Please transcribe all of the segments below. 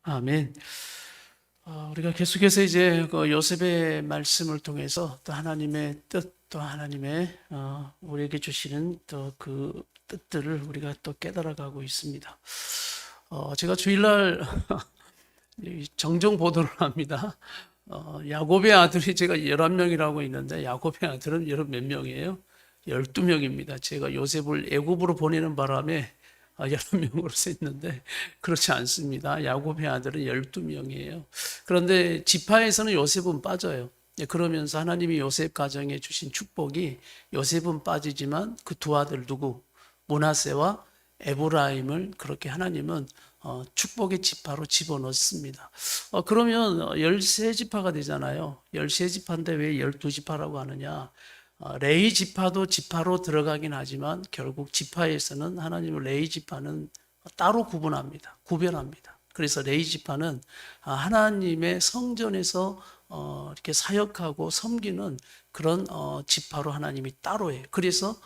아멘. 우리가 계속해서 이제 그 요셉의 말씀을 통해서 또 하나님의 뜻, 또 하나님의 우리에게 주시는 또 그 뜻들을 우리가 또 깨달아가고 있습니다. 제가 주일날 정정 보도를 합니다. 야곱의 아들이 제가 11명이라고 있는데 야곱의 아들은 여러분 몇 명이에요? 12명입니다. 제가 요셉을 애굽으로 보내는 바람에 11명으로 셌는데 그렇지 않습니다. 야곱의 아들은 12명이에요. 그런데 지파에서는 요셉은 빠져요. 그러면서 하나님이 요셉 가정에 주신 축복이 요셉은 빠지지만 그 두 아들 누구? 므낫세와 에브라임을 그렇게 하나님은 축복의 지파로 집어넣습니다. 그러면 13지파가 되잖아요. 13지파인데 왜 12지파라고 하느냐? 레위 지파도 지파로 들어가긴 하지만 결국 지파에서는 하나님을 레위 지파는 따로 구별합니다. 그래서 레위 지파는 하나님의 성전에서 이렇게 사역하고 섬기는 그런 지파로 하나님이 따로 해요. 그래서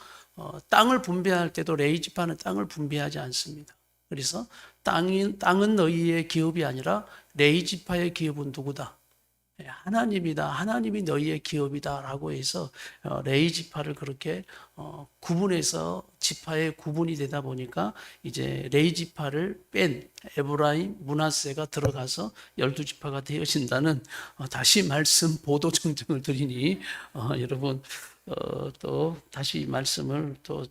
땅을 분배할 때도 레위 지파는 땅을 분배하지 않습니다. 그래서 땅은 너희의 기업이 아니라 레위 지파의 기업은 누구다? 하나님이다. 하나님이 너희의 기업이다라고 해서 레위 지파를 그렇게 구분해서 지파의 구분이 되다 보니까 이제 레위 지파를 뺀 에브라임, 므낫세가 들어가서 12지파가 되어진다는 다시 말씀 보도 정정을 드리니 여러분 또 다시 말씀을 또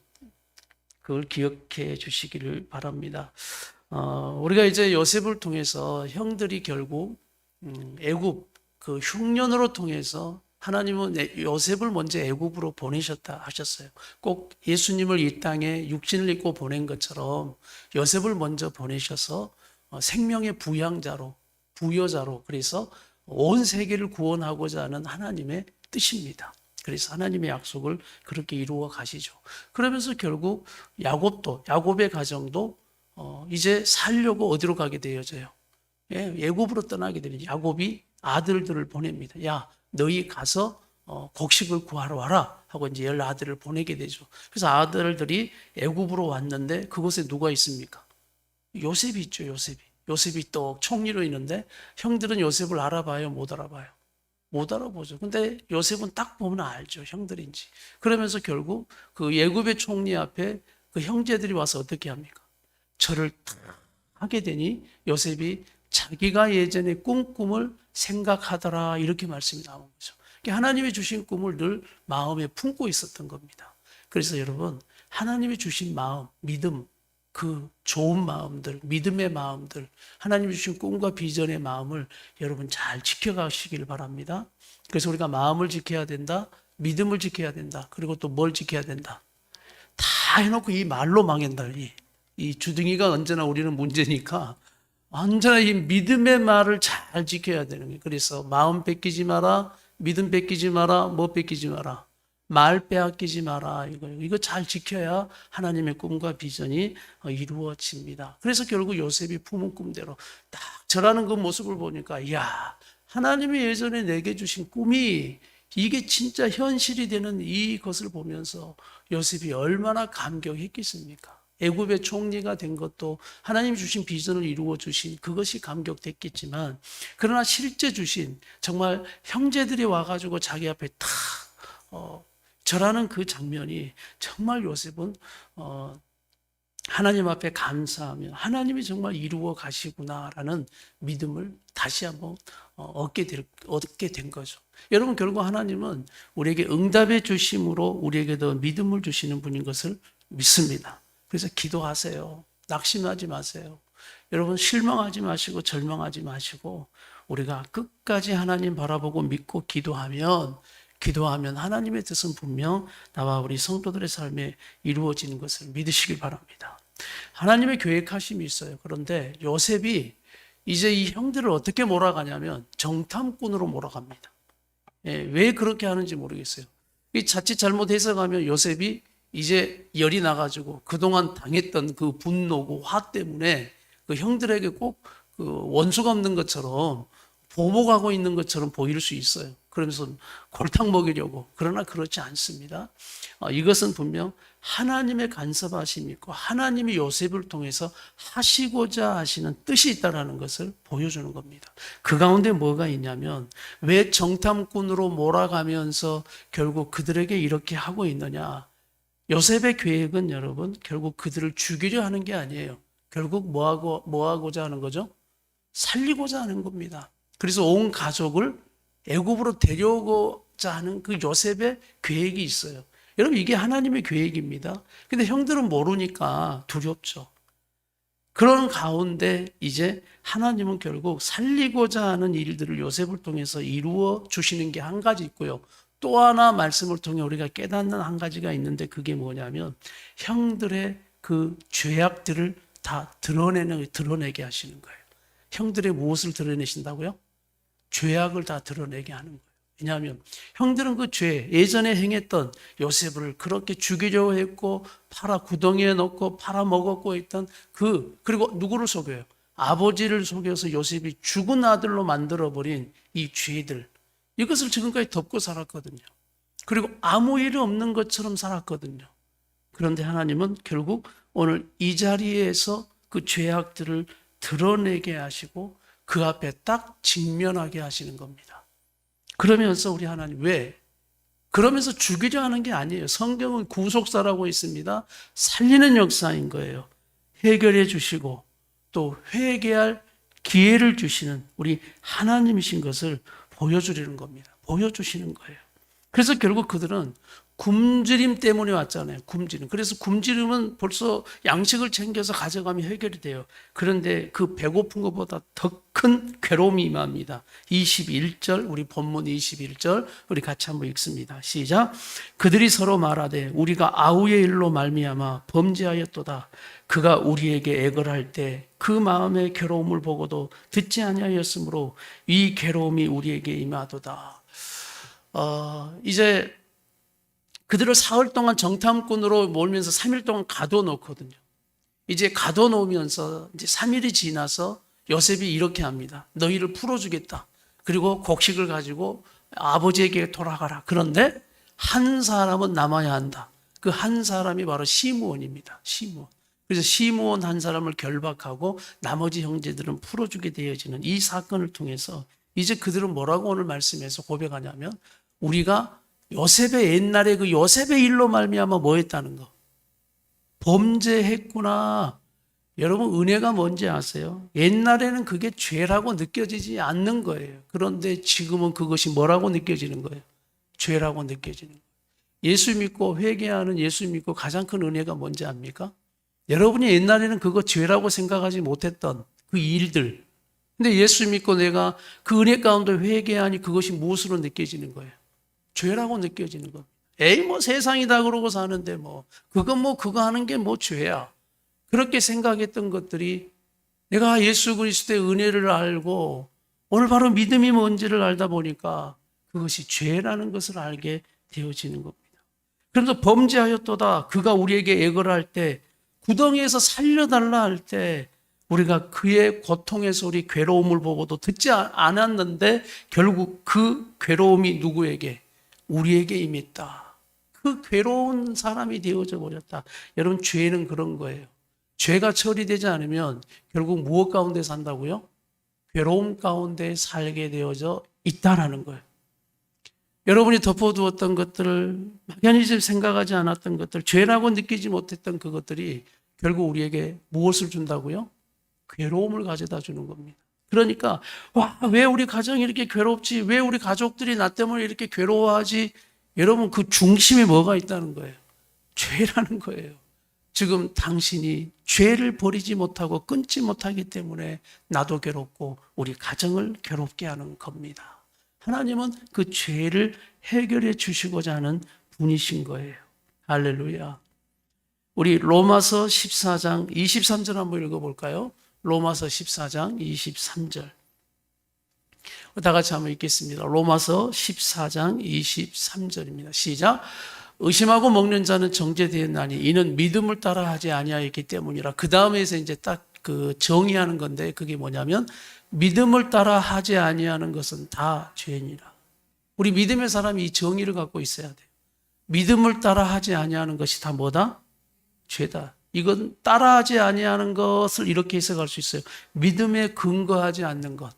그걸 기억해 주시기를 바랍니다. 우리가 이제 요셉을 통해서 형들이 결국 애굽 그 흉년으로 통해서 하나님은 요셉을 먼저 애굽으로 보내셨다 하셨어요. 꼭 예수님을 이 땅에 육신을 입고 보낸 것처럼 요셉을 먼저 보내셔서 생명의 부여자로 그래서 온 세계를 구원하고자 하는 하나님의 뜻입니다. 그래서 하나님의 약속을 그렇게 이루어 가시죠. 그러면서 결국 야곱의 가정도 이제 살려고 어디로 가게 되어져요? 애굽으로 떠나게 되는 야곱이 아들들을 보냅니다. 야, 너희 가서 곡식을 구하러 와라 하고 이제 10아들을 보내게 되죠. 그래서 아들들이 애굽으로 왔는데 그곳에 누가 있습니까? 요셉이 있죠. 요셉이 또 총리로 있는데 형들은 요셉을 알아봐요, 못 알아봐요? 못 알아보죠. 근데 요셉은 딱 보면 알죠. 형들인지. 그러면서 결국 그 애굽의 총리 앞에 그 형제들이 와서 어떻게 합니까? 절을 탁 하게 되니 요셉이 자기가 예전에 꿈을 생각하더라 이렇게 말씀이 나온 거죠. 하나님이 주신 꿈을 늘 마음에 품고 있었던 겁니다. 그래서 여러분 하나님이 주신 마음, 믿음, 그 좋은 마음들, 믿음의 마음들, 하나님이 주신 꿈과 비전의 마음을 여러분 잘 지켜가시길 바랍니다. 그래서 우리가 마음을 지켜야 된다, 믿음을 지켜야 된다, 그리고 또 뭘 지켜야 된다. 다 해놓고 이 말로 망한다. 이 주둥이가 언제나 우리는 문제니까 언제나 이 믿음의 말을 잘 지켜야 되는 거예요. 그래서 마음 뺏기지 마라, 믿음 뺏기지 마라, 뭐 뺏기지 마라, 말 빼앗기지 마라. 이거 잘 지켜야 하나님의 꿈과 비전이 이루어집니다. 그래서 결국 요셉이 품은 꿈대로 딱 절하는 그 모습을 보니까 이야, 하나님이 예전에 내게 주신 꿈이 이게 진짜 현실이 되는 이것을 보면서 요셉이 얼마나 감격했겠습니까? 애굽의 총리가 된 것도 하나님 주신 비전을 이루어 주신 그것이 감격됐겠지만, 그러나 실제 주신 정말 형제들이 와가지고 자기 앞에 탁 절하는 그 장면이 정말 요셉은 하나님 앞에 감사하며 하나님이 정말 이루어 가시구나라는 믿음을 다시 한번 얻게 된 거죠. 여러분 결국 하나님은 우리에게 응답해 주심으로 우리에게 더 믿음을 주시는 분인 것을 믿습니다. 그래서 기도하세요. 낙심하지 마세요. 여러분 실망하지 마시고 절망하지 마시고 우리가 끝까지 하나님 바라보고 믿고 기도하면 하나님의 뜻은 분명 나와 우리 성도들의 삶에 이루어지는 것을 믿으시길 바랍니다. 하나님의 계획하심이 있어요. 그런데 요셉이 이제 이 형들을 어떻게 몰아가냐면 정탐꾼으로 몰아갑니다. 왜 그렇게 하는지 모르겠어요. 자칫 잘못 해석하면 요셉이 이제 열이 나가지고 그동안 당했던 그 분노고 화 때문에 그 형들에게 꼭 그 원수가 없는 것처럼 보복하고 있는 것처럼 보일 수 있어요. 그러면서 골탕 먹이려고. 그러나 그렇지 않습니다. 이것은 분명 하나님의 간섭하심이 있고 하나님이 요셉을 통해서 하시고자 하시는 뜻이 있다는 것을 보여주는 겁니다. 그 가운데 뭐가 있냐면 왜 정탐꾼으로 몰아가면서 결국 그들에게 이렇게 하고 있느냐. 요셉의 계획은 여러분 결국 그들을 죽이려 하는 게 아니에요. 결국 뭐 하고자 하는 거죠? 살리고자 하는 겁니다. 그래서 온 가족을 애굽으로 데려오고자 하는 그 요셉의 계획이 있어요. 여러분 이게 하나님의 계획입니다. 근데 형들은 모르니까 두렵죠. 그런 가운데 이제 하나님은 결국 살리고자 하는 일들을 요셉을 통해서 이루어 주시는 게 한 가지 있고요. 또 하나 말씀을 통해 우리가 깨닫는 한 가지가 있는데 그게 뭐냐면 형들의 그 죄악들을 다 드러내게 하시는 거예요. 형들의 무엇을 드러내신다고요? 죄악을 다 드러내게 하는 거예요. 왜냐하면 형들은 그 죄, 예전에 행했던 요셉을 그렇게 죽이려고 했고 구덩이에 넣고 팔아먹었고 했던 그리고 누구를 속여요? 아버지를 속여서 요셉이 죽은 아들로 만들어버린 이 죄들, 이것을 지금까지 덮고 살았거든요. 그리고 아무 일 없는 것처럼 살았거든요. 그런데 하나님은 결국 오늘 이 자리에서 그 죄악들을 드러내게 하시고 그 앞에 딱 직면하게 하시는 겁니다. 그러면서 우리 하나님 왜? 그러면서 죽이려 하는 게 아니에요. 성경은 구속사라고 있습니다. 살리는 역사인 거예요. 해결해 주시고 또 회개할 기회를 주시는 우리 하나님이신 것을 보여주려는 겁니다. 보여주시는 거예요. 그래서 결국 그들은 굶주림 때문에 왔잖아요. 굶주림. 그래서 굶주림은 벌써 양식을 챙겨서 가져가면 해결이 돼요. 그런데 그 배고픈 것보다 더 큰 괴로움이 임합니다. 21절, 우리 본문 21절 우리 같이 한번 읽습니다. 시작. 그들이 서로 말하되 우리가 아우의 일로 말미암아 범죄하였도다. 그가 우리에게 애걸할 때 그 마음의 괴로움을 보고도 듣지 아니하였으므로 이 괴로움이 우리에게 임하도다. 이제 그들을 사흘 동안 정탐꾼으로 몰면서 3일 동안 가둬놓거든요. 이제 가둬놓으면서 이제 3일이 지나서 요셉이 이렇게 합니다. 너희를 풀어주겠다. 그리고 곡식을 가지고 아버지에게 돌아가라. 그런데 한 사람은 남아야 한다. 그 한 사람이 바로 시므온입니다. 시므온. 그래서 시므온 한 사람을 결박하고 나머지 형제들은 풀어주게 되어지는 이 사건을 통해서 이제 그들은 뭐라고 오늘 말씀에서 고백하냐면 우리가 요셉의 옛날에 그 요셉의 일로 말미암아 뭐 했다는 거. 범죄했구나. 여러분 은혜가 뭔지 아세요? 옛날에는 그게 죄라고 느껴지지 않는 거예요. 그런데 지금은 그것이 뭐라고 느껴지는 거예요? 죄라고 느껴지는 거예요. 예수 믿고 회개하는 예수 믿고 가장 큰 은혜가 뭔지 압니까? 여러분이 옛날에는 그거 죄라고 생각하지 못했던 그 일들. 근데 예수 믿고 내가 그 은혜 가운데 회개하니 그것이 무엇으로 느껴지는 거예요? 죄라고 느껴지는 겁니다. 에이 뭐 세상이다 그러고 사는데 그거 하는 게 죄야. 그렇게 생각했던 것들이 내가 예수 그리스도의 은혜를 알고 오늘 바로 믿음이 뭔지를 알다 보니까 그것이 죄라는 것을 알게 되어지는 겁니다. 그래서 범죄하였도다. 그가 우리에게 애걸할 때 구덩이에서 살려달라 할 때 우리가 그의 고통에서 우리 괴로움을 보고도 듣지 않았는데 결국 그 괴로움이 누구에게? 우리에게 임했다. 그 괴로운 사람이 되어져 버렸다. 여러분 죄는 그런 거예요. 죄가 처리되지 않으면 결국 무엇 가운데 산다고요? 괴로움 가운데 살게 되어져 있다라는 거예요. 여러분이 덮어두었던 것들을 막연히 생각하지 않았던 것들, 죄라고 느끼지 못했던 그것들이 결국 우리에게 무엇을 준다고요? 괴로움을 가져다 주는 겁니다. 그러니까 왜 우리 가정이 이렇게 괴롭지? 왜 우리 가족들이 나 때문에 이렇게 괴로워하지? 여러분 그 중심에 뭐가 있다는 거예요? 죄라는 거예요. 지금 당신이 죄를 버리지 못하고 끊지 못하기 때문에 나도 괴롭고 우리 가정을 괴롭게 하는 겁니다. 하나님은 그 죄를 해결해 주시고자 하는 분이신 거예요. 할렐루야. 우리 로마서 14장 23절 한번 읽어볼까요? 로마서 14장 23절. 다 같이 한번 읽겠습니다. 로마서 14장 23절입니다. 시작. 의심하고 먹는 자는 정죄되었나니 이는 믿음을 따라 하지 아니하였기 때문이라. 그 다음에서 이제 딱 그 정의하는 건데 그게 뭐냐면 믿음을 따라 하지 아니하는 것은 다 죄니라. 우리 믿음의 사람이 이 정의를 갖고 있어야 돼요. 믿음을 따라하지 아니하는 것이 다 뭐다? 죄다. 이건 따라하지 아니하는 것을 이렇게 해석할 수 있어요. 믿음에 근거하지 않는 것.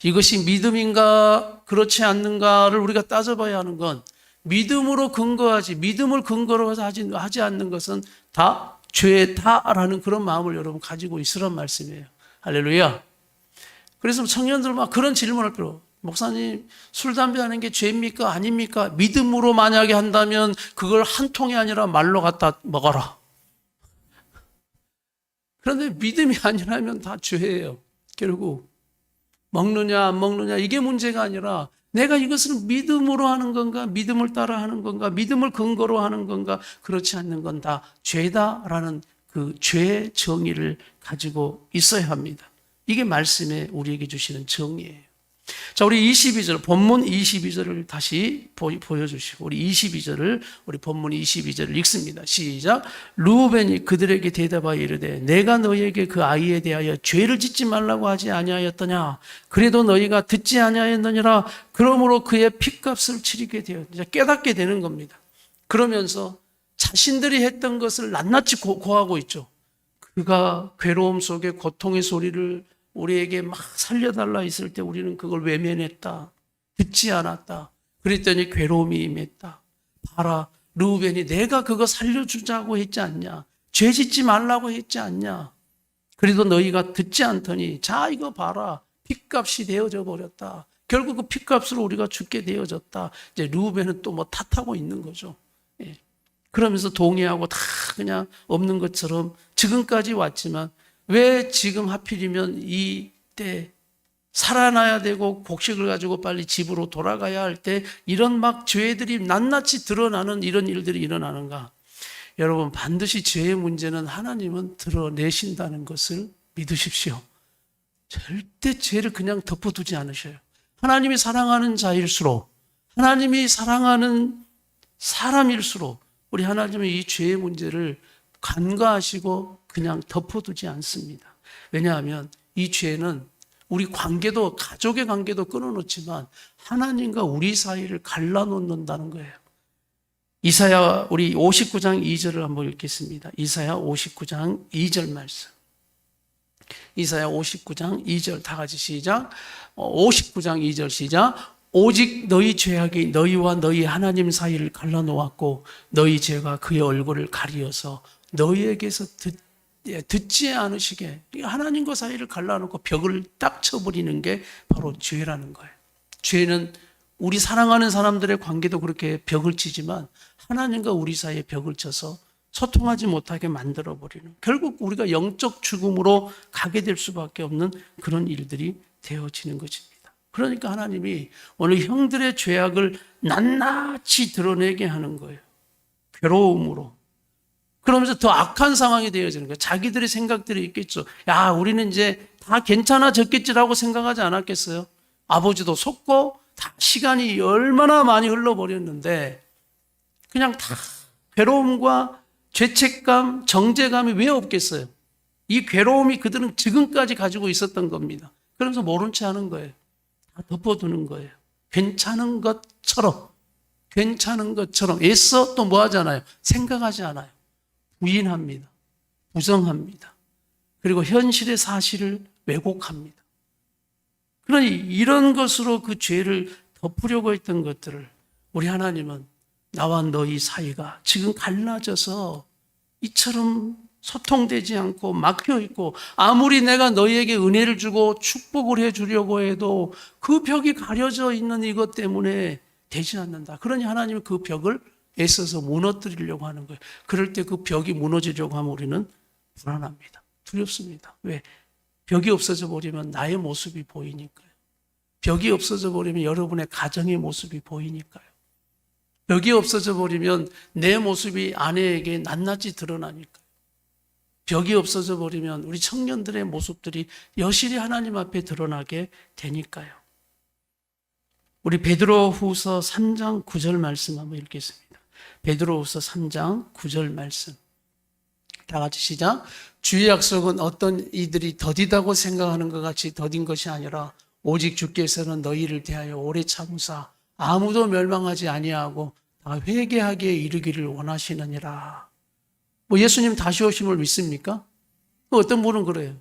이것이 믿음인가 그렇지 않는가를 우리가 따져봐야 하는 건 믿음으로 근거하지, 믿음을 근거로 하지 않는 것은 다 죄다라는 그런 마음을 여러분 가지고 있으란 말씀이에요. 할렐루야. 그래서 청년들 막 그런 질문을 필요. 목사님, 술, 담배 하는 게 죄입니까? 아닙니까? 믿음으로 만약에 한다면 그걸 한 통이 아니라 말로 갖다 먹어라. 그런데 믿음이 아니라면 다 죄예요. 결국 먹느냐 안 먹느냐 이게 문제가 아니라 내가 이것을 믿음으로 하는 건가, 믿음을 따라 하는 건가, 믿음을 근거로 하는 건가, 그렇지 않는 건 다 죄다라는 그 죄의 정의를 가지고 있어야 합니다. 이게 말씀에 우리에게 주시는 정의예요. 자, 우리 22절, 본문 22절을 다시 보여주시고, 우리 22절을, 우리 본문 22절을 읽습니다. 시작. 르우벤이 그들에게 대답하여 이르되, 내가 너희에게 그 아이에 대하여 죄를 짓지 말라고 하지 아니하였더냐? 그래도 너희가 듣지 아니하였느니라. 그러므로 그의 핏값을 치르게 되어, 이제 깨닫게 되는 겁니다. 그러면서 자신들이 했던 것을 낱낱이 고하고 있죠. 그가 괴로움 속에 고통의 소리를 우리에게 막 살려달라 했을 때 우리는 그걸 외면했다. 듣지 않았다. 그랬더니 괴로움이 임했다. 봐라, 르우벤이 내가 그거 살려주자고 했지 않냐. 죄 짓지 말라고 했지 않냐. 그래도 너희가 듣지 않더니 자 이거 봐라. 핏값이 되어져 버렸다. 결국 그 핏값으로 우리가 죽게 되어졌다. 이제 르우벤은 또 뭐 탓하고 있는 거죠. 예. 그러면서 동의하고 다 그냥 없는 것처럼 지금까지 왔지만 왜 지금 하필이면 이때 살아나야 되고 곡식을 가지고 빨리 집으로 돌아가야 할 때 이런 막 죄들이 낱낱이 드러나는 이런 일들이 일어나는가? 여러분 반드시 죄의 문제는 하나님은 드러내신다는 것을 믿으십시오. 절대 죄를 그냥 덮어두지 않으셔요. 하나님이 사랑하는 자일수록 하나님이 사랑하는 사람일수록 우리 하나님은 이 죄의 문제를 간과하시고 그냥 덮어두지 않습니다. 왜냐하면 이 죄는 우리 관계도 가족의 관계도 끊어놓지만 하나님과 우리 사이를 갈라놓는다는 거예요. 이사야 우리 59장 2절을 한번 읽겠습니다. 이사야 59장 2절 말씀. 이사야 59장 2절 다 같이 시작. 59장 2절 시작. 오직 너희 죄악이 너희와 너희 하나님 사이를 갈라놓았고 너희 죄가 그의 얼굴을 가리어서 너희에게서 듣지 않으시게 하나님과 사이를 갈라놓고 벽을 딱 쳐버리는 게 바로 죄라는 거예요. 죄는 우리 사랑하는 사람들의 관계도 그렇게 벽을 치지만 하나님과 우리 사이에 벽을 쳐서 소통하지 못하게 만들어버리는 결국 우리가 영적 죽음으로 가게 될 수밖에 없는 그런 일들이 되어지는 것입니다. 그러니까 하나님이 오늘 형들의 죄악을 낱낱이 드러내게 하는 거예요. 괴로움으로. 그러면서 더 악한 상황이 되어지는 거예요. 자기들의 생각들이 있겠죠. 야, 우리는 이제 다 괜찮아졌겠지라고 생각하지 않았겠어요? 아버지도 속고 다 시간이 얼마나 많이 흘러버렸는데 그냥 다 괴로움과 죄책감, 정죄감이 왜 없겠어요? 이 괴로움이 그들은 지금까지 가지고 있었던 겁니다. 그러면서 모른 채 하는 거예요. 다 덮어두는 거예요. 괜찮은 것처럼 애써 또 뭐 하잖아요? 생각하지 않아요. 부인합니다. 부정합니다. 그리고 현실의 사실을 왜곡합니다. 그러니 이런 것으로 그 죄를 덮으려고 했던 것들을 우리 하나님은 나와 너희 사이가 지금 갈라져서 이처럼 소통되지 않고 막혀있고 아무리 내가 너희에게 은혜를 주고 축복을 해주려고 해도 그 벽이 가려져 있는 이것 때문에 되지 않는다. 그러니 하나님은 그 벽을 애써서 무너뜨리려고 하는 거예요. 그럴 때 그 벽이 무너지려고 하면 우리는 불안합니다. 두렵습니다. 왜? 벽이 없어져 버리면 나의 모습이 보이니까요. 벽이 없어져 버리면 여러분의 가정의 모습이 보이니까요. 벽이 없어져 버리면 내 모습이 아내에게 낱낱이 드러나니까요. 벽이 없어져 버리면 우리 청년들의 모습들이 여실히 하나님 앞에 드러나게 되니까요. 우리 베드로후서 3장 9절 말씀 한번 읽겠습니다. 베드로후서 3장 9절 말씀. 다 같이 시작. 주의 약속은 어떤 이들이 더디다고 생각하는 것 같이 더딘 것이 아니라 오직 주께서는 너희를 대하여 오래 참으사 아무도 멸망하지 아니하고 다 회개하기에 이르기를 원하시느니라. 뭐 예수님 다시 오심을 믿습니까? 어떤 분은 그래요.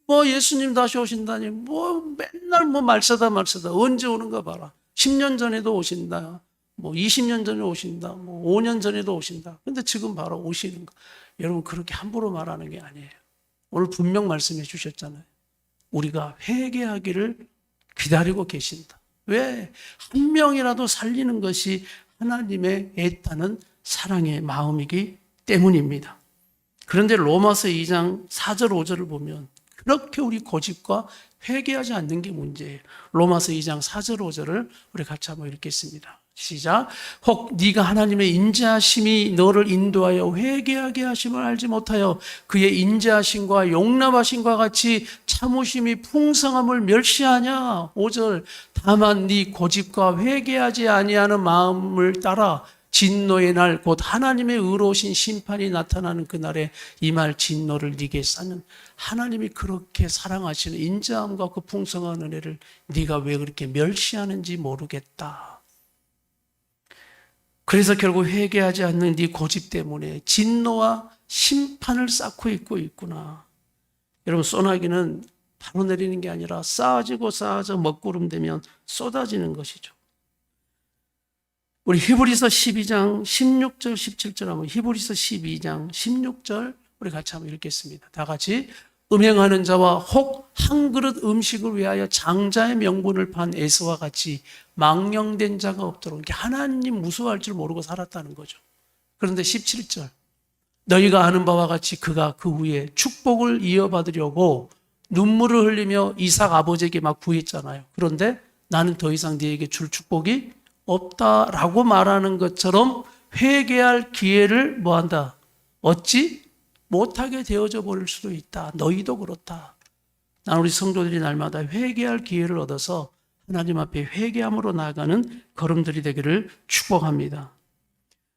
뭐 예수님 다시 오신다니 뭐 맨날 뭐 말세다 언제 오는가 봐라. 10년 전에도 오신다. 뭐 20년 전에 오신다. 뭐 5년 전에도 오신다. 근데 지금 바로 오시는 거. 여러분 그렇게 함부로 말하는 게 아니에요. 오늘 분명 말씀해 주셨잖아요. 우리가 회개하기를 기다리고 계신다. 왜? 한 명이라도 살리는 것이 하나님의 애타는 사랑의 마음이기 때문입니다. 그런데 로마서 2장 4절 5절을 보면 그렇게 우리 고집과 회개하지 않는 게 문제예요. 로마서 2장 4절 5절을 우리 같이 한번 읽겠습니다. 시작. 혹 네가 하나님의 인자하심이 너를 인도하여 회개하게 하심을 알지 못하여 그의 인자하심과 용납하심과 같이 참으심이 풍성함을 멸시하냐. 5절. 다만 네 고집과 회개하지 아니하는 마음을 따라 진노의 날 곧 하나님의 의로우신 심판이 나타나는 그날에 임할 진노를 네게 쌓는. 하나님이 그렇게 사랑하시는 인자함과 그 풍성한 은혜를 네가 왜 그렇게 멸시하는지 모르겠다. 그래서 결국 회개하지 않는 네 고집 때문에 진노와 심판을 쌓고 있구나. 여러분 소나기는 바로 내리는 게 아니라 쌓아져 먹구름 되면 쏟아지는 것이죠. 우리 히브리서 12장 16절 17절 한번 히브리서 12장 16절 우리 같이 한번 읽겠습니다. 다 같이. 음행하는 자와 혹 한 그릇 음식을 위하여 장자의 명분을 판 에서와 같이 망령된 자가 없도록. 하나님 무서워할 줄 모르고 살았다는 거죠. 그런데 17절. 너희가 아는 바와 같이 그가 그 후에 축복을 이어받으려고 눈물을 흘리며 이삭 아버지에게 막 구했잖아요. 그런데 나는 더 이상 네게 줄 축복이 없다라고 말하는 것처럼 회개할 기회를 뭐한다? 얻지 못하게 되어져 버릴 수도 있다. 너희도 그렇다. 난 우리 성도들이 날마다 회개할 기회를 얻어서 하나님 앞에 회개함으로 나아가는 걸음들이 되기를 축복합니다.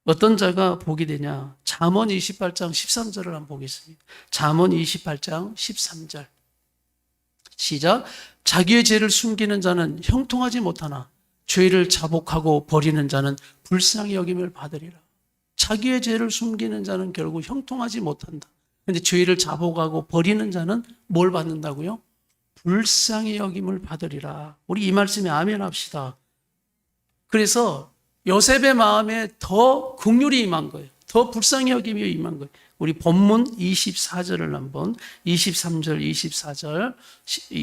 어떤 자가 복이 되냐? 잠언 28장 13절을 한번 보겠습니다. 잠언 28장 13절. 시작. 자기의 죄를 숨기는 자는 형통하지 못하나 죄를 자복하고 버리는 자는 불쌍히 여김을 받으리라. 자기의 죄를 숨기는 자는 결국 형통하지 못한다. 그런데 죄를 자복하고 버리는 자는 뭘 받는다고요? 불쌍히 여김을 받으리라. 우리 이 말씀에 아멘 합시다. 그래서 요셉의 마음에 더 긍휼이 임한 거예요. 더 불쌍히 여김이 임한 거예요. 우리 본문 24절을 한번 23절 24절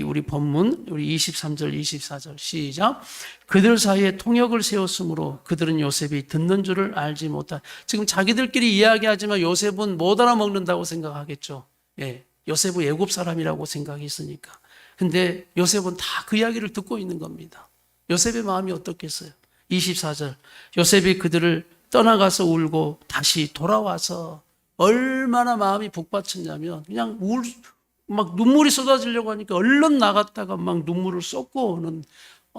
우리 본문 우리 23절 24절 시작. 그들 사이에 통역을 세웠으므로 그들은 요셉이 듣는 줄을 알지 못하. 지금 자기들끼리 이야기하지만 요셉은 못 알아먹는다고 생각하겠죠. 예, 요셉은 애굽 사람이라고 생각했으니까. 근데 요셉은 다 그 이야기를 듣고 있는 겁니다. 요셉의 마음이 어떻겠어요? 24절. 요셉이 그들을 떠나가서 울고 다시 돌아와서 얼마나 마음이 북받쳤냐면 그냥 막 눈물이 쏟아지려고 하니까 얼른 나갔다가 막 눈물을 쏟고 오는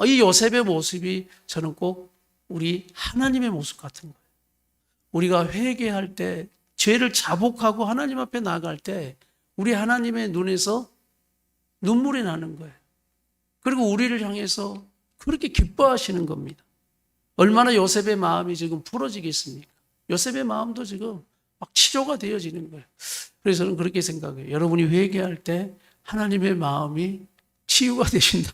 이 요셉의 모습이 저는 꼭 우리 하나님의 모습 같은 거예요. 우리가 회개할 때 죄를 자복하고 하나님 앞에 나갈 때 우리 하나님의 눈에서 눈물이 나는 거예요. 그리고 우리를 향해서 그렇게 기뻐하시는 겁니다. 얼마나 요셉의 마음이 지금 풀어지겠습니까? 요셉의 마음도 지금 막 치료가 되어지는 거예요. 그래서 저는 그렇게 생각해요. 여러분이 회개할 때 하나님의 마음이 치유가 되신다.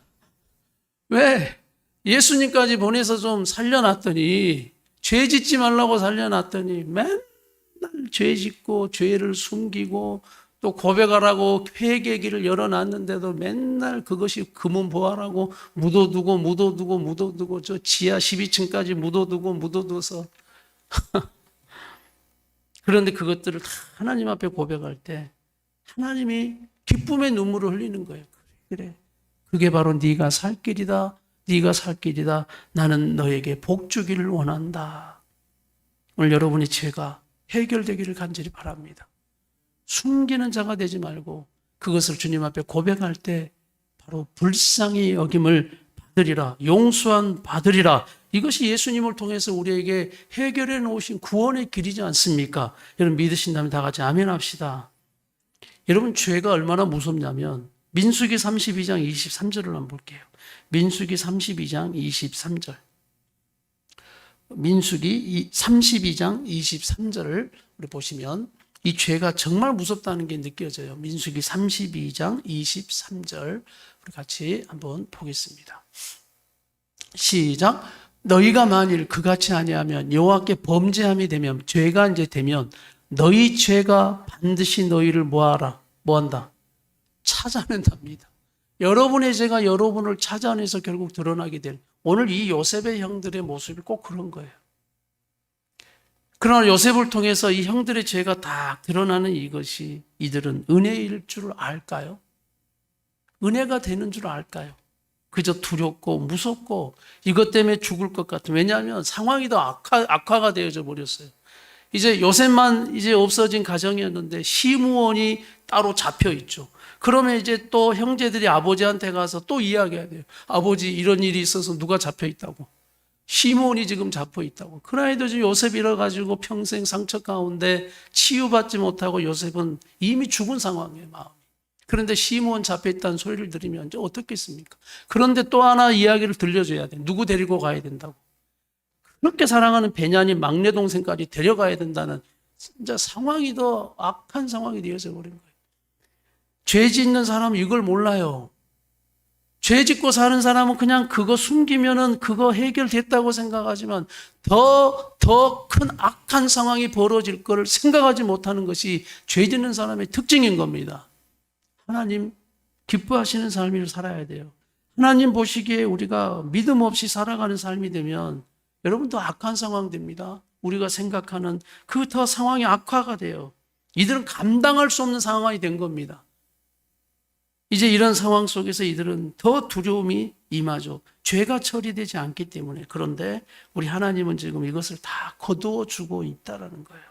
왜? 예수님까지 보내서 좀 살려놨더니 죄 짓지 말라고 살려놨더니 맨날 죄 짓고 죄를 숨기고 또 고백하라고 회개기를 열어놨는데도 맨날 그것이 금은보화라고 묻어두고 저 지하 12층까지 묻어둬서 그런데 그것들을 다 하나님 앞에 고백할 때 하나님이 기쁨의 눈물을 흘리는 거예요. 그래. 그게 바로 네가 살 길이다. 네가 살 길이다. 나는 너에게 복 주기를 원한다. 오늘 여러분의 죄가 해결되기를 간절히 바랍니다. 숨기는 자가 되지 말고 그것을 주님 앞에 고백할 때 바로 불쌍히 여김을 받으리라. 용서한 받으리라. 이것이 예수님을 통해서 우리에게 해결해 놓으신 구원의 길이지 않습니까? 여러분 믿으신다면 다 같이 아멘 합시다. 여러분 죄가 얼마나 무섭냐면 민수기 32장 23절을 한번 볼게요. 민수기 32장 23절 민수기 32장 23절을 우리 보시면 이 죄가 정말 무섭다는 게 느껴져요. 민수기 32장 23절 우리 같이 한번 보겠습니다. 시작. 너희가 만일 그같이 아니하면 여호와께 범죄함이 되면 죄가 이제 되면 너희 죄가 반드시 너희를 뭐한다? 찾아낸답니다. 여러분의 죄가 여러분을 찾아내서 결국 드러나게 될 오늘 이 요셉의 형들의 모습이 꼭 그런 거예요. 그러나 요셉을 통해서 이 형들의 죄가 다 드러나는 이것이 이들은 은혜일 줄 알까요? 은혜가 되는 줄 알까요? 그저 두렵고 무섭고 이것 때문에 죽을 것 같은 왜냐하면 상황이 더 악화가 되어져 버렸어요. 이제 요셉만 이제 없어진 가정이었는데 시므온이 따로 잡혀 있죠. 그러면 이제 또 형제들이 아버지한테 가서 또 이야기해야 돼요. 아버지 이런 일이 있어서 누가 잡혀 있다고. 시므온이 지금 잡혀 있다고. 그나이도 지금 요셉 잃어가지고 평생 상처 가운데 치유받지 못하고 요셉은 이미 죽은 상황이에요, 마음이. 그런데 시므온 잡혀 있다는 소리를 들으면 이제 어떻겠습니까? 그런데 또 하나 이야기를 들려줘야 돼. 누구 데리고 가야 된다고. 그렇게 사랑하는 베냐민 막내 동생까지 데려가야 된다는 진짜 상황이 더 악한 상황이 되어져 버린 거예요. 죄 짓는 사람은 이걸 몰라요. 죄 짓고 사는 사람은 그냥 그거 숨기면은 그거 해결됐다고 생각하지만 더 큰 악한 상황이 벌어질 거를 생각하지 못하는 것이 죄 짓는 사람의 특징인 겁니다. 하나님 기뻐하시는 삶을 살아야 돼요. 하나님 보시기에 우리가 믿음 없이 살아가는 삶이 되면 여러분도 악한 상황 됩니다. 우리가 생각하는 그 더 상황이 악화가 돼요. 이들은 감당할 수 없는 상황이 된 겁니다. 이제 이런 상황 속에서 이들은 더 두려움이 임하죠. 죄가 처리되지 않기 때문에. 그런데 우리 하나님은 지금 이것을 다 거두어 주고 있다라는 거예요.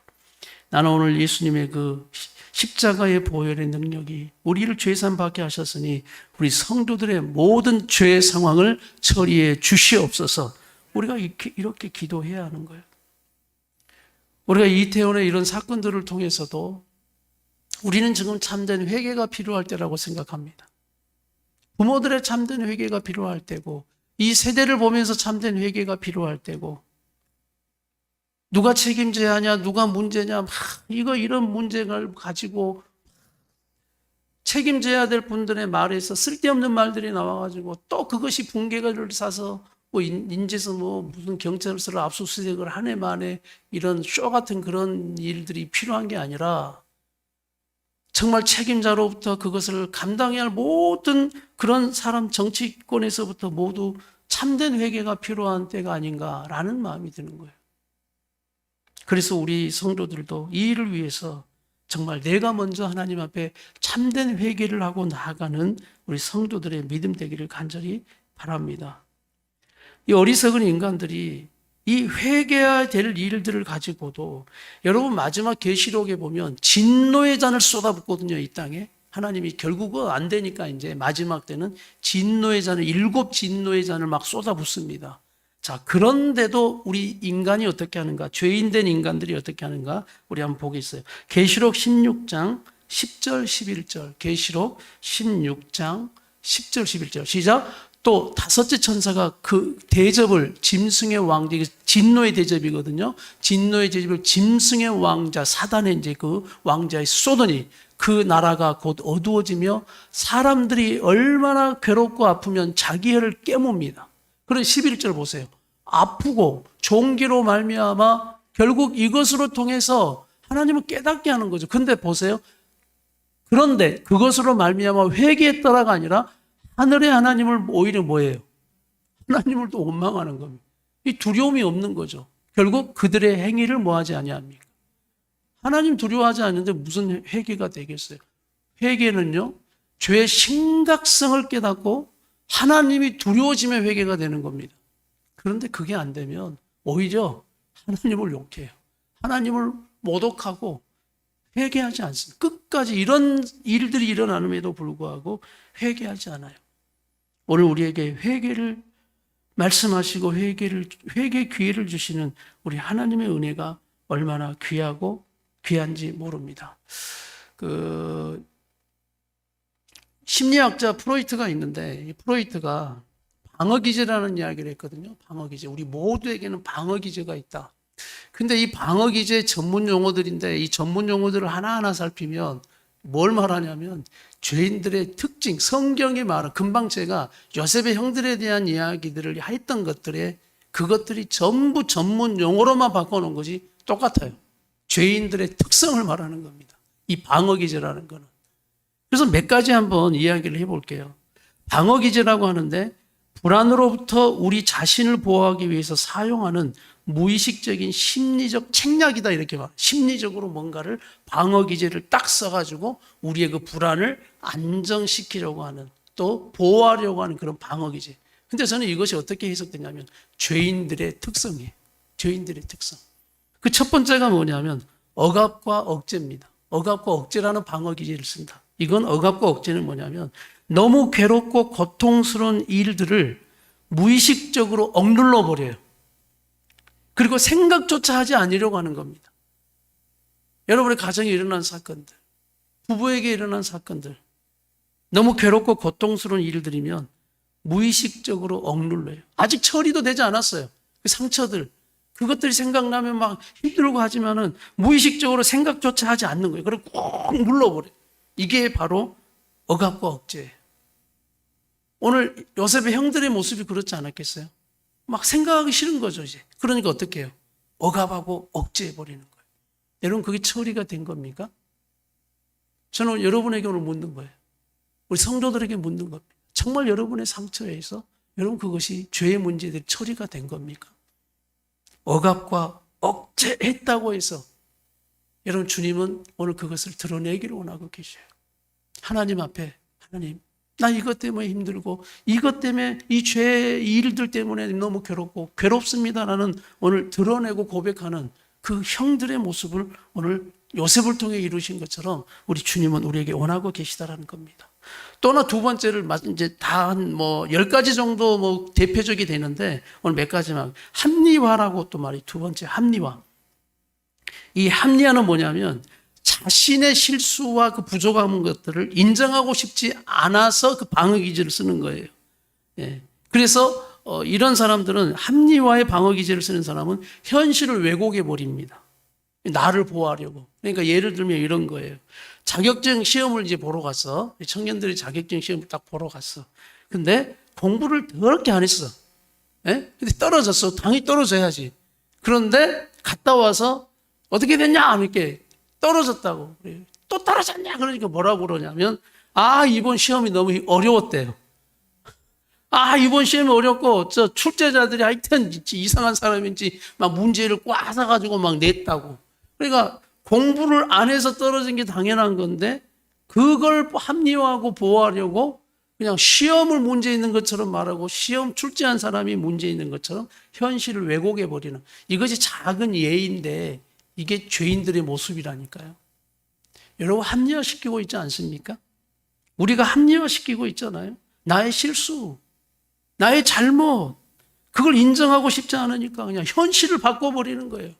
나는 오늘 예수님의 그 십자가의 보혈의 능력이 우리를 죄산 받게 하셨으니 우리 성도들의 모든 죄의 상황을 처리해 주시옵소서. 우리가 이렇게 기도해야 하는 거예요. 우리가 이태원의 이런 사건들을 통해서도 우리는 지금 참된 회개가 필요할 때라고 생각합니다. 부모들의 참된 회개가 필요할 때고 이 세대를 보면서 참된 회개가 필요할 때고 누가 책임져야 하냐 누가 문제냐 이런 문제를 가지고 책임져야 될 분들의 말에서 쓸데없는 말들이 나와가지고 또 그것이 붕괴를 사서 인제서 무슨 경찰서를 압수수색을 한 해 만에 이런 쇼 같은 그런 일들이 필요한 게 아니라 정말 책임자로부터 그것을 감당해야 할 모든 그런 사람 정치권에서부터 모두 참된 회개가 필요한 때가 아닌가라는 마음이 드는 거예요. 그래서 우리 성도들도 이 일을 위해서 정말 내가 먼저 하나님 앞에 참된 회개를 하고 나아가는 우리 성도들의 믿음 되기를 간절히 바랍니다. 이 어리석은 인간들이 이 회개해야 될 일들을 가지고도 여러분 마지막 계시록에 보면 진노의 잔을 쏟아붓거든요. 이 땅에 하나님이 결국은 안 되니까 이제 마지막 때는 진노의 잔을 7 진노의 잔을 막 쏟아붓습니다. 자, 그런데도 우리 인간이 어떻게 하는가? 죄인된 인간들이 어떻게 하는가? 우리 한번 보겠어요. 계시록 16장 10절 11절. 계시록 16장 10절 11절. 시작. 또 다섯째 천사가 그 대접을 짐승의 왕자, 진노의 대접이거든요. 진노의 대접을 짐승의 왕자, 사단의 이제 그 왕자의 쏘더니 그 나라가 곧 어두워지며 사람들이 얼마나 괴롭고 아프면 자기 혀를 깨뭅니다. 그런 11절 보세요. 아프고 종기로 말미암아 결국 이것으로 통해서 하나님을 깨닫게 하는 거죠. 근데 보세요. 그런데 그것으로 말미암아 회개했더라가 아니라 하늘의 하나님을 오히려 뭐예요? 하나님을 또 원망하는 겁니다. 이 두려움이 없는 거죠. 결국 그들의 행위를 뭐하지 아니합니까? 하나님 두려워하지 않는데 무슨 회개가 되겠어요? 회개는요, 죄의 심각성을 깨닫고 하나님이 두려워지면 회개가 되는 겁니다. 그런데 그게 안 되면 오히려 하나님을 욕해요. 하나님을 모독하고 회개하지 않습니다. 끝까지 이런 일들이 일어나는데도 불구하고 회개하지 않아요. 오늘 우리에게 회개를 말씀하시고 회개 기회를 주시는 우리 하나님의 은혜가 얼마나 귀하고 귀한지 모릅니다. 심리학자 프로이트가 있는데 이 프로이트가 방어기제라는 이야기를 했거든요. 방어기제. 우리 모두에게는 방어기제가 있다. 근데 이 방어기제 전문 용어들인데 이 전문 용어들을 하나하나 살피면 뭘 말하냐면 죄인들의 특징, 성경이 말한 금방 제가 요셉의 형들에 대한 이야기들을 했던 것들에 그것들이 전부 전문 용어로만 바꿔놓은 것이 똑같아요. 죄인들의 특성을 말하는 겁니다. 이 방어기제라는 거는. 그래서 몇 가지 한번 이야기를 해볼게요. 방어기제라고 하는데 불안으로부터 우리 자신을 보호하기 위해서 사용하는 무의식적인 심리적 책략이다 이렇게 말. 심리적으로 뭔가를 방어기제를 딱 써가지고 우리의 그 불안을 안정시키려고 하는 또 보호하려고 하는 그런 방어기제. 근데 저는 이것이 어떻게 해석되냐면 죄인들의 특성이에요. 죄인들의 특성. 그 첫 번째가 뭐냐면 억압과 억제입니다. 억압과 억제라는 방어기제를 쓴다. 이건 억압과 억제는 뭐냐면 너무 괴롭고 고통스러운 일들을 무의식적으로 억눌러 버려요. 그리고 생각조차 하지 않으려고 하는 겁니다. 여러분의 가정에 일어난 사건들, 부부에게 일어난 사건들, 너무 괴롭고 고통스러운 일들이면 무의식적으로 억눌러요. 아직 처리도 되지 않았어요. 그 상처들, 그것들이 생각나면 막 힘들고 하지만은 무의식적으로 생각조차 하지 않는 거예요. 그걸 꼭 눌러버려요. 이게 바로 억압과 억제예요. 오늘 요셉의 형들의 모습이 그렇지 않았겠어요? 막 생각하기 싫은 거죠, 이제. 그러니까 어떻게 해요? 억압하고 억제해버리는 거예요. 여러분, 그게 처리가 된 겁니까? 저는 여러분에게 오늘 묻는 거예요. 우리 성도들에게 묻는 겁니다. 정말 여러분의 상처에서 여러분 그것이 죄의 문제들이 처리가 된 겁니까? 억압과 억제했다고 해서 여러분 주님은 오늘 그것을 드러내기를 원하고 계셔요. 하나님 앞에 하나님 나 이것 때문에 힘들고 이것 때문에 이 죄의 일들 때문에 너무 괴롭고 괴롭습니다라는 오늘 드러내고 고백하는 그 형들의 모습을 오늘 요셉을 통해 이루신 것처럼 우리 주님은 우리에게 원하고 계시다라는 겁니다. 또 하나 두 번째를 이제 다 한 뭐 10가지 정도 뭐 대표적이 되는데 오늘 몇 가지만 합리화라고 또 말이 두 번째 합리화. 이 합리화는 뭐냐면 자신의 실수와 그 부족한 것들을 인정하고 싶지 않아서 그 방어기제를 쓰는 거예요. 예. 그래서 이런 사람들은 합리화의 방어기제를 쓰는 사람은 현실을 왜곡해 버립니다. 나를 보호하려고. 그러니까 예를 들면 이런 거예요. 자격증 시험을 이제 보러 갔어. 청년들이 자격증 시험을 딱 보러 갔어. 근데 공부를 더럽게 안 했어. 예? 근데 떨어졌어. 당연히 떨어져야지. 그런데 갔다 와서 어떻게 됐냐? 이렇게 떨어졌다고. 또 떨어졌냐? 그러니까 뭐라고 그러냐면, 이번 시험이 너무 어려웠대요. 이번 시험이 어렵고, 저 출제자들이 하여튼 이상한 사람인지 막 문제를 꽈사가지고 막 냈다고. 그러니까 공부를 안 해서 떨어진 게 당연한 건데, 그걸 합리화하고 보호하려고 그냥 시험을 문제 있는 것처럼 말하고 시험 출제한 사람이 문제 있는 것처럼 현실을 왜곡해버리는 이것이 작은 예인데 이게 죄인들의 모습이라니까요. 여러분 합리화시키고 있지 않습니까? 우리가 합리화시키고 있잖아요. 나의 실수, 나의 잘못, 그걸 인정하고 싶지 않으니까 그냥 현실을 바꿔버리는 거예요.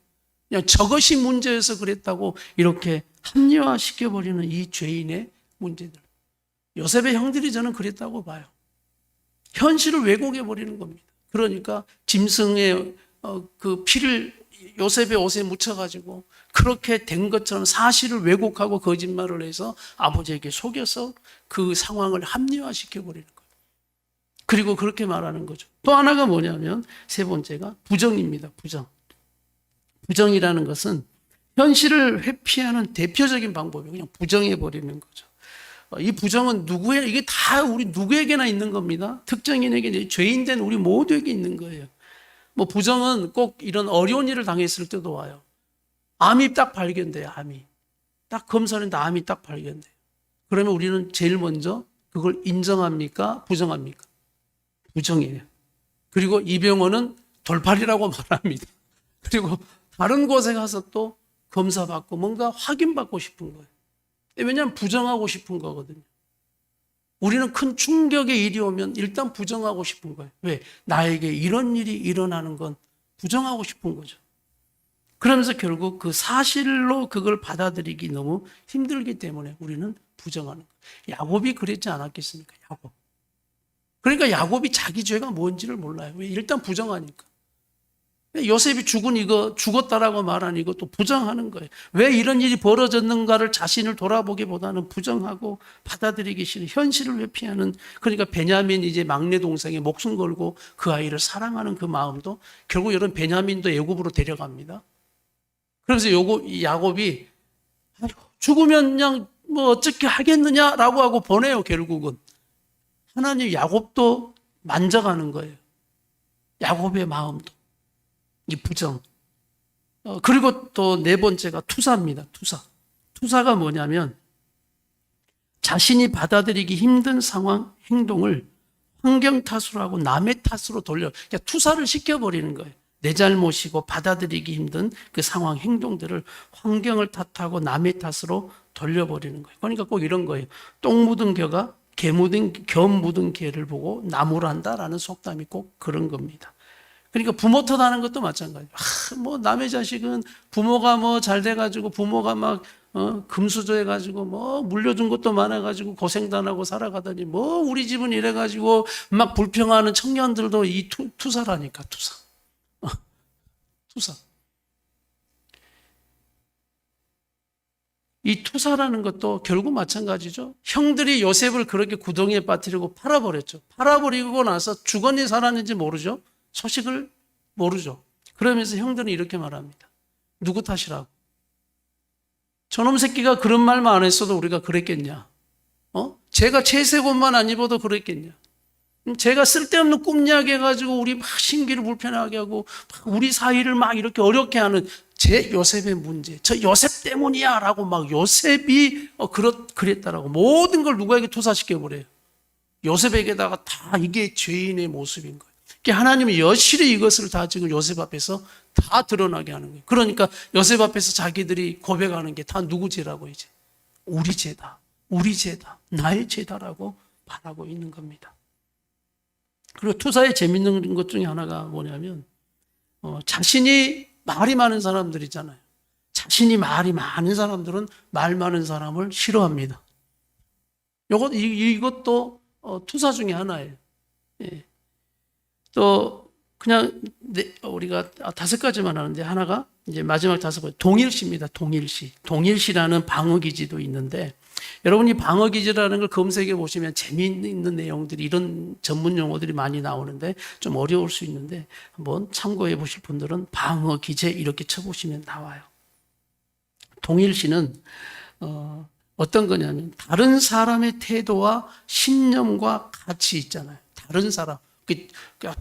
그냥 저것이 문제여서 그랬다고 이렇게 합리화시켜버리는 이 죄인의 문제들. 요셉의 형들이 저는 그랬다고 봐요. 현실을 왜곡해버리는 겁니다. 그러니까 짐승의 그 피를 요셉의 옷에 묻혀가지고 그렇게 된 것처럼 사실을 왜곡하고 거짓말을 해서 아버지에게 속여서 그 상황을 합리화시켜버리는 거예요. 그리고 그렇게 말하는 거죠. 또 하나가 뭐냐면 세 번째가 부정입니다. 부정. 부정이라는 것은 현실을 회피하는 대표적인 방법이에요. 그냥 부정해버리는 거죠. 이 부정은 이게 다 우리 누구에게나 있는 겁니다. 특정인에게, 죄인된 우리 모두에게 있는 거예요. 뭐 부정은 꼭 이런 어려운 일을 당했을 때도 와요. 암이 딱 발견돼요. 암이. 딱 검사했는데 암이 딱 발견돼요. 그러면 우리는 제일 먼저 그걸 인정합니까? 부정합니까? 부정이에요. 그리고 이 병원은 돌팔이라고 말합니다. 그리고 다른 곳에 가서 또 검사받고 뭔가 확인받고 싶은 거예요. 왜냐하면 부정하고 싶은 거거든요. 우리는 큰 충격의 일이 오면 일단 부정하고 싶은 거예요. 왜? 나에게 이런 일이 일어나는 건 부정하고 싶은 거죠. 그러면서 결국 그 사실로 그걸 받아들이기 너무 힘들기 때문에 우리는 부정하는 거예요. 야곱이 그랬지 않았겠습니까? 야곱. 그러니까 야곱이 자기 죄가 뭔지를 몰라요. 왜? 일단 부정하니까. 요셉이 죽었다라고 말하니 이것도 부정하는 거예요. 왜 이런 일이 벌어졌는가를 자신을 돌아보기보다는 부정하고 받아들이기 싫은 현실을 회피하는, 그러니까 베냐민 이제 막내 동생이 목숨 걸고 그 아이를 사랑하는 그 마음도 결국 이런 베냐민도 애굽으로 데려갑니다. 그래서 야곱이 죽으면 그냥 뭐 어떻게 하겠느냐라고 하고 보내요. 결국은 하나님 야곱도 만져가는 거예요. 야곱의 마음도. 이 부정. 그리고 또 네 번째가 투사입니다. 투사가 뭐냐면 자신이 받아들이기 힘든 상황, 행동을 환경 탓으로 하고 남의 탓으로 돌려, 그러니까 투사를 시켜버리는 거예요. 내 잘못이고 받아들이기 힘든 그 상황, 행동들을 환경을 탓하고 남의 탓으로 돌려버리는 거예요. 그러니까 꼭 이런 거예요. 똥 묻은 겨가 겸 묻은 개를 보고 나무란다라는 속담이 꼭 그런 겁니다. 그러니까 부모 탓하는 것도 마찬가지예요. 뭐 남의 자식은 부모가 뭐 잘 돼가지고 부모가 막 금수저 해가지고 뭐 물려준 것도 많아가지고 고생도 안 하고 살아가더니 뭐 우리 집은 이래가지고 막 불평하는 청년들도 이 투사라니까. 투사. 이 투사라는 것도 결국 마찬가지죠. 형들이 요셉을 그렇게 구덩이에 빠뜨리고 팔아버렸죠. 팔아버리고 나서 죽었니 살았는지 모르죠. 소식을 모르죠. 그러면서 형들은 이렇게 말합니다. 누구 탓이라고? 저놈 새끼가 그런 말만 안 했어도 우리가 그랬겠냐? 제가 채색옷만 안 입어도 그랬겠냐? 제가 쓸데없는 꿈이야기 해가지고 우리 막 신기를 불편하게 하고 우리 사이를 막 이렇게 어렵게 하는 제 요셉의 문제, 저 요셉 때문이야 라고 막 요셉이 그랬다라고 모든 걸 누구에게 투사시켜버려요. 요셉에게다가 다 이게 죄인의 모습인 거예요. 하나님은 여실히 이것을 다 지금 요셉 앞에서 다 드러나게 하는 거예요. 그러니까 요셉 앞에서 자기들이 고백하는 게 다 누구 죄라고 이제 우리 죄다, 우리 죄다, 나의 죄다라고 말하고 있는 겁니다. 그리고 투사의 재밌는 것 중에 하나가 뭐냐면 자신이 말이 많은 사람들 있잖아요. 자신이 말이 많은 사람들은 말 많은 사람을 싫어합니다. 이것도 투사 중에 하나예요. 예. 또 그냥 우리가 5가지만 하는데 하나가 이제 마지막 5가지 동일시입니다. 동일시라는 방어기지도 있는데 여러분이 방어기지라는 걸 검색해 보시면 재미있는 내용들이 이런 전문 용어들이 많이 나오는데 좀 어려울 수 있는데 한번 참고해 보실 분들은 방어기제 이렇게 쳐보시면 나와요. 동일시는 어떤 거냐면 다른 사람의 태도와 신념과 가치 있잖아요. 다른 사람.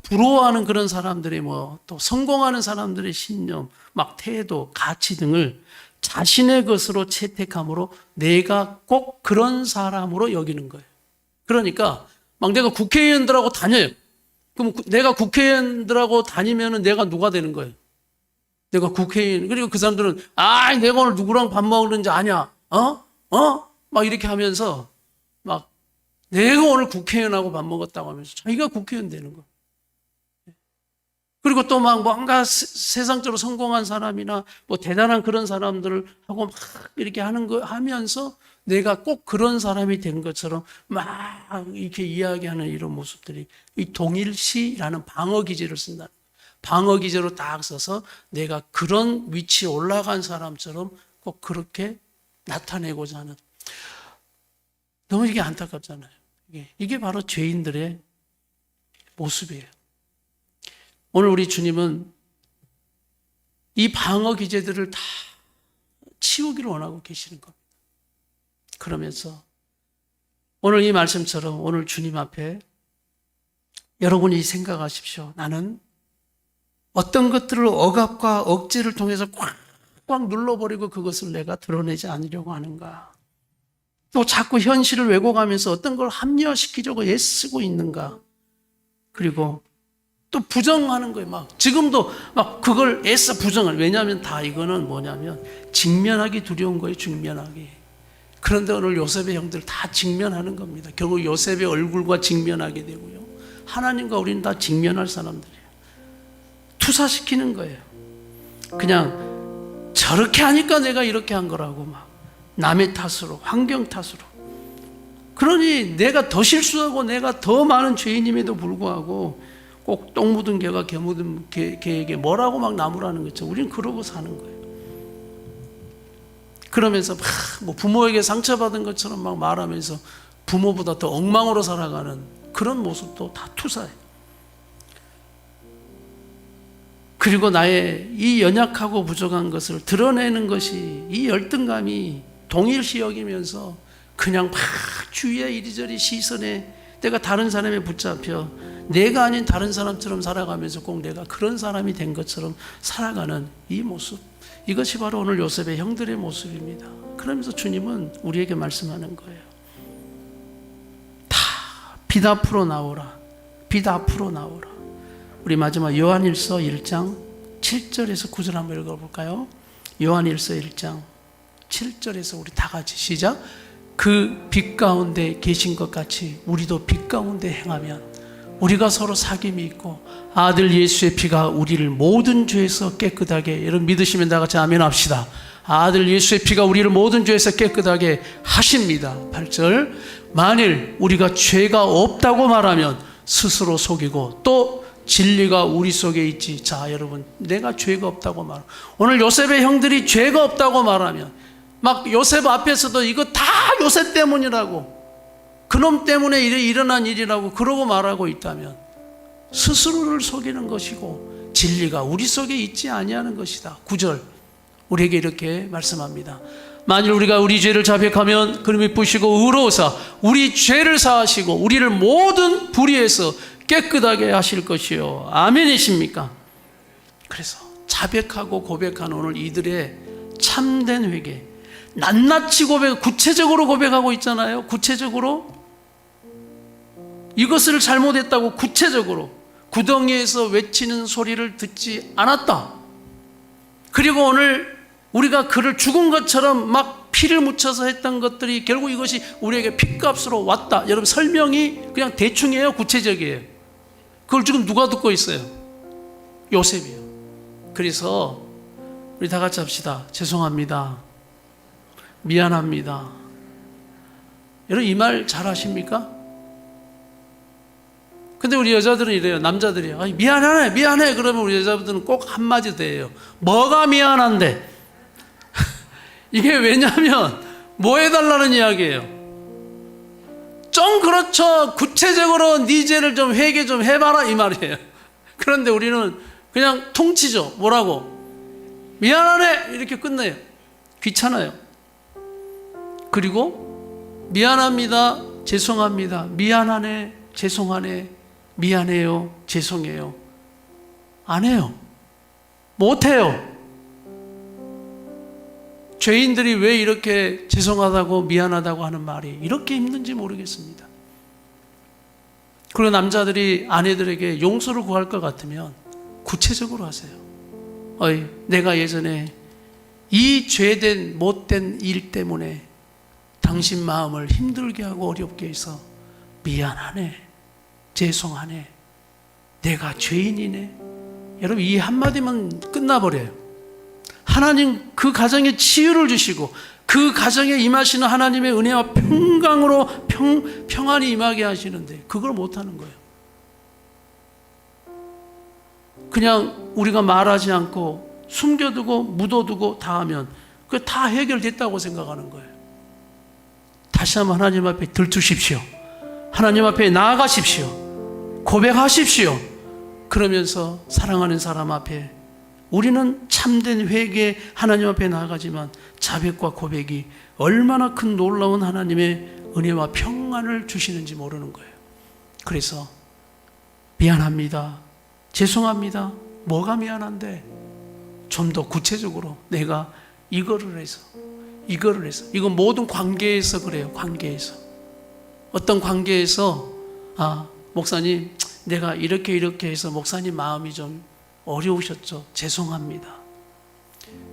부러워하는 그런 사람들의 또 성공하는 사람들의 신념, 막 태도, 가치 등을 자신의 것으로 채택함으로 내가 꼭 그런 사람으로 여기는 거예요. 그러니까 막 내가 국회의원들하고 다녀요. 그럼 내가 국회의원들하고 다니면은 내가 누가 되는 거예요? 내가 국회의원. 그리고 그 사람들은 내가 오늘 누구랑 밥 먹는지 아냐? 막 이렇게 하면서 막 내가 오늘 국회의원하고 밥 먹었다고 하면서 자기가 국회의원 되는 거예요. 그리고 또 막 뭔가 세상적으로 성공한 사람이나 뭐 대단한 그런 사람들을 하고 막 이렇게 하는 거 하면서 내가 꼭 그런 사람이 된 것처럼 막 이렇게 이야기하는 이런 모습들이 이 동일시라는 방어기제를 쓴다. 방어기제로 딱 써서 내가 그런 위치에 올라간 사람처럼 꼭 그렇게 나타내고자 하는. 너무 이게 안타깝잖아요. 이게 바로 죄인들의 모습이에요. 오늘 우리 주님은 이 방어 기제들을 다 치우기를 원하고 계시는 겁니다. 그러면서 오늘 이 말씀처럼 오늘 주님 앞에 여러분이 생각하십시오. 나는 어떤 것들을 억압과 억제를 통해서 꽉꽉 눌러버리고 그것을 내가 드러내지 않으려고 하는가? 또 자꾸 현실을 왜곡하면서 어떤 걸 합리화시키려고 애쓰고 있는가? 그리고 또 부정하는 거예요. 막 지금도 막 그걸 애써 부정을. 왜냐하면 다 이거는 뭐냐면 직면하기 두려운 거예요. 직면하기. 그런데 오늘 요셉의 형들 다 직면하는 겁니다. 결국 요셉의 얼굴과 직면하게 되고요. 하나님과 우리는 다 직면할 사람들이에요. 투사시키는 거예요. 그냥 저렇게 하니까 내가 이렇게 한 거라고 막 남의 탓으로, 환경 탓으로. 그러니 내가 더 실수하고 내가 더 많은 죄인임에도 불구하고 꼭 똥 묻은 개가 개 묻은 개에게 뭐라고 막 나무라는 거죠. 우리는 그러고 사는 거예요. 그러면서 막 뭐 부모에게 상처받은 것처럼 막 말하면서 부모보다 더 엉망으로 살아가는 그런 모습도 다 투사예요. 그리고 나의 이 연약하고 부족한 것을 드러내는 것이 이 열등감이 동일시 여기면서 그냥 막 주위에 이리저리 시선에 내가 다른 사람에 붙잡혀 내가 아닌 다른 사람처럼 살아가면서 꼭 내가 그런 사람이 된 것처럼 살아가는 이 모습, 이것이 바로 오늘 요셉의 형들의 모습입니다. 그러면서 주님은 우리에게 말씀하는 거예요. 다 빛 앞으로 나오라. 빛 앞으로 나오라. 우리 마지막 요한일서 1장 7절에서 9절 한번 읽어볼까요? 요한일서 1장 7절에서 우리 다 같이 시작. 그 빛 가운데 계신 것 같이 우리도 빛 가운데 행하면 우리가 서로 사귐이 있고 아들 예수의 피가 우리를 모든 죄에서 깨끗하게, 여러분 믿으시면 다 같이 아멘 합시다. 아들 예수의 피가 우리를 모든 죄에서 깨끗하게 하십니다. 8절. 만일 우리가 죄가 없다고 말하면 스스로 속이고 또 진리가 우리 속에 있지. 자, 여러분, 내가 죄가 없다고 말하면, 오늘 요셉의 형들이 죄가 없다고 말하면 막 요셉 앞에서도 이거 다 요셉 때문이라고, 그놈 때문에 일어난 일이라고 그러고 말하고 있다면 스스로를 속이는 것이고 진리가 우리 속에 있지 아니하는 것이다. 9절 우리에게 이렇게 말씀합니다. 만일 우리가 우리 죄를 자백하면 그는 미쁘시고 의로우사 우리 죄를 사하시고 우리를 모든 불의에서 깨끗하게 하실 것이요. 아멘이십니까? 그래서 자백하고 고백하는 오늘 이들의 참된 회개, 낱낱이 고백, 구체적으로 고백하고 있잖아요. 구체적으로 이것을 잘못했다고 구체적으로 구덩이에서 외치는 소리를 듣지 않았다. 그리고 오늘 우리가 그를 죽은 것처럼 막 피를 묻혀서 했던 것들이 결국 이것이 우리에게 핏값으로 왔다. 여러분, 설명이 그냥 대충이에요, 구체적이에요? 그걸 지금 누가 듣고 있어요? 요셉이요. 그래서 우리 다 같이 합시다. 죄송합니다. 미안합니다. 여러분, 이 말 잘 하십니까? 근데 우리 여자들은 이래요. 남자들이 미안하네 미안해 그러면 우리 여자분들은 꼭 한마디 더 해요. 뭐가 미안한데? 이게 왜냐하면 뭐 해달라는 이야기예요? 좀 그렇죠, 구체적으로 네 죄를 좀 회개 좀 해봐라 이 말이에요. 그런데 우리는 그냥 통치죠. 뭐라고? 미안하네 이렇게 끝내요. 귀찮아요. 그리고 미안합니다, 죄송합니다, 미안하네, 죄송하네, 미안해요, 죄송해요 안 해요. 못해요. 죄인들이 왜 이렇게 죄송하다고 미안하다고 하는 말이 이렇게 힘든지 모르겠습니다. 그리고 남자들이 아내들에게 용서를 구할 것 같으면 구체적으로 하세요. 내가 예전에 이 죄된 못된 일 때문에 당신 마음을 힘들게 하고 어렵게 해서 미안하네, 죄송하네, 내가 죄인이네. 여러분, 이 한마디만 끝나버려요. 하나님 그 가정에 치유를 주시고 그 가정에 임하시는 하나님의 은혜와 평강으로 평안이 임하게 하시는데 그걸 못하는 거예요. 그냥 우리가 말하지 않고 숨겨두고 묻어두고 다 하면 그게 다 해결됐다고 생각하는 거예요. 다시 한번 하나님 앞에 들투십시오. 하나님 앞에 나아가십시오. 고백하십시오. 그러면서 사랑하는 사람 앞에 우리는 참된 회개, 하나님 앞에 나아가지만 자백과 고백이 얼마나 큰 놀라운 하나님의 은혜와 평안을 주시는지 모르는 거예요. 그래서 미안합니다, 죄송합니다. 뭐가 미안한데? 좀 더 구체적으로 내가 이거를 해서 이건 모든 관계에서 그래요. 관계에서 어떤 관계에서 목사님 내가 이렇게 해서 목사님 마음이 좀 어려우셨죠? 죄송합니다.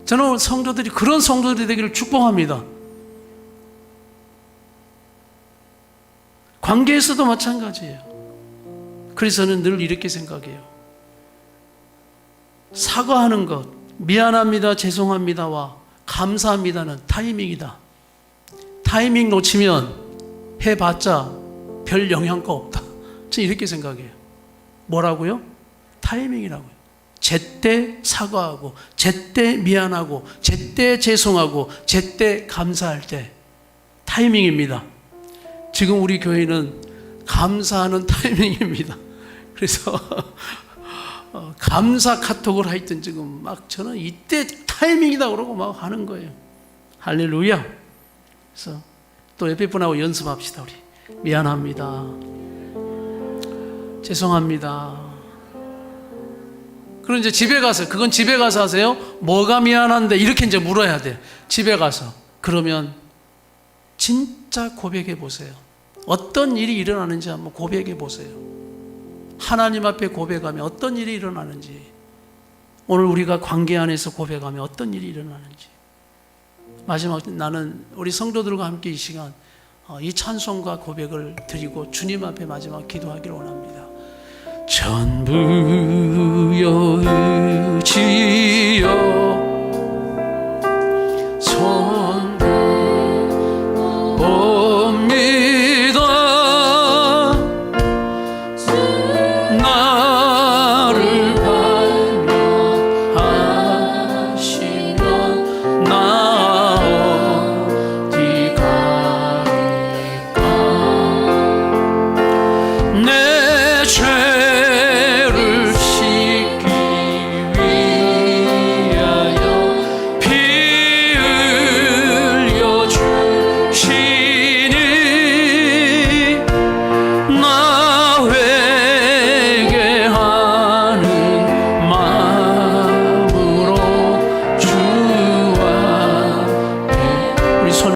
저는 성도들이 그런 성도들이 되기를 축복합니다. 관계에서도 마찬가지예요. 그래서 저는 늘 이렇게 생각해요. 사과하는 것, 미안합니다, 죄송합니다와 감사합니다는 타이밍이다. 타이밍 놓치면 해봤자 별 영향가 없다. 저는 이렇게 생각해요. 뭐라고요? 타이밍이라고요. 제때 사과하고, 제때 미안하고, 제때 죄송하고, 제때 감사할 때 타이밍입니다. 지금 우리 교회는 감사하는 타이밍입니다. 그래서 감사 카톡을 하여튼 지금 막 저는 이때 타이밍이다 그러고 막 하는 거예요. 할렐루야. 그래서 또 옆에 분하고 연습합시다. 우리 미안합니다. 죄송합니다. 그럼 이제 집에 가서, 그건 집에 가서 하세요. 뭐가 미안한데 이렇게 이제 물어야 돼. 집에 가서. 그러면 진짜 고백해 보세요. 어떤 일이 일어나는지 한번 고백해 보세요. 하나님 앞에 고백하면 어떤 일이 일어나는지, 오늘 우리가 관계 안에서 고백하면 어떤 일이 일어나는지. 마지막 나는 우리 성도들과 함께 이 시간 이 찬송과 고백을 드리고 주님 앞에 마지막 기도하기를 원합니다. 전부 여의